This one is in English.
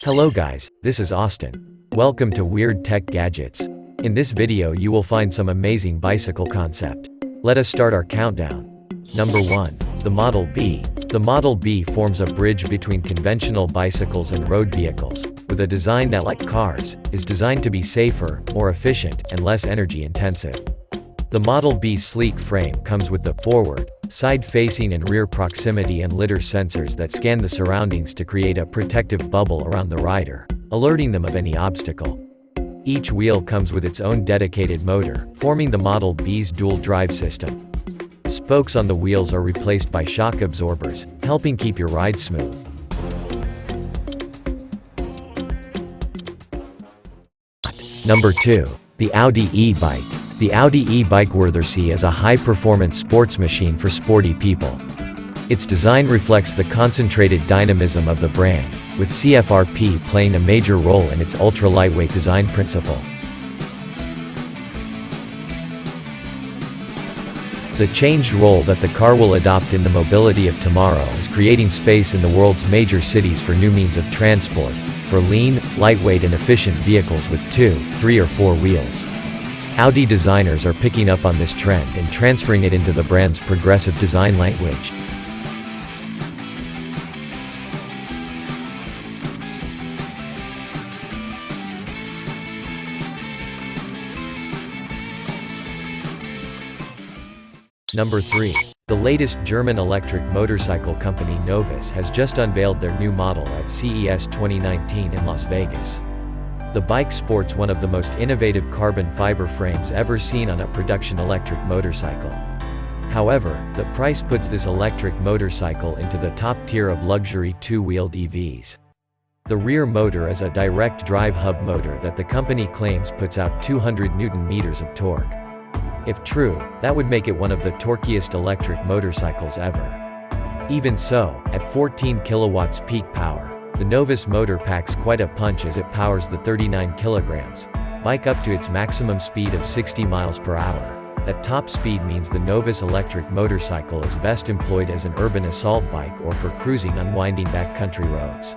Hello guys, this is Austin. Welcome to Weird Tech Gadgets. In this video you will find some amazing bicycle concept. Let us start our countdown. Number 1. The Model B. The Model B forms a bridge between conventional bicycles and road vehicles, with a design that, like cars, is designed to be safer, more efficient, and less energy intensive. The Model B's sleek frame comes with the forward, side-facing and rear proximity and lidar sensors that scan the surroundings to create a protective bubble around the rider, alerting them of any obstacle. Each wheel comes with its own dedicated motor, forming the Model B's dual-drive system. Spokes on the wheels are replaced by shock absorbers, helping keep your ride smooth. Number 2. The Audi e-bike. The Audi e-bike Wertherc is a high-performance sports machine for sporty people. Its design reflects the concentrated dynamism of the brand, with CFRP playing a major role in its ultra-lightweight design principle. The changed role that the car will adopt in the mobility of tomorrow is creating space in the world's major cities for new means of transport, for lean, lightweight and efficient vehicles with 2, 3 or 4 wheels. Audi designers are picking up on this trend and transferring it into the brand's progressive design language. Number 3. The latest German electric motorcycle company Novus has just unveiled their new model at CES 2019 in Las Vegas. The bike sports one of the most innovative carbon fiber frames ever seen on a production electric motorcycle. However, the price puts this electric motorcycle into the top tier of luxury two-wheeled EVs. The rear motor is a direct drive hub motor that the company claims puts out 200 Newton-meters of torque. If true, that would make it one of the torquiest electric motorcycles ever. Even so, at 14 kilowatts peak power, the Novus motor packs quite a punch as it powers the 39 kilograms bike up to its maximum speed of 60 miles per hour. That top speed means the Novus electric motorcycle is best employed as an urban assault bike or for cruising on winding backcountry roads.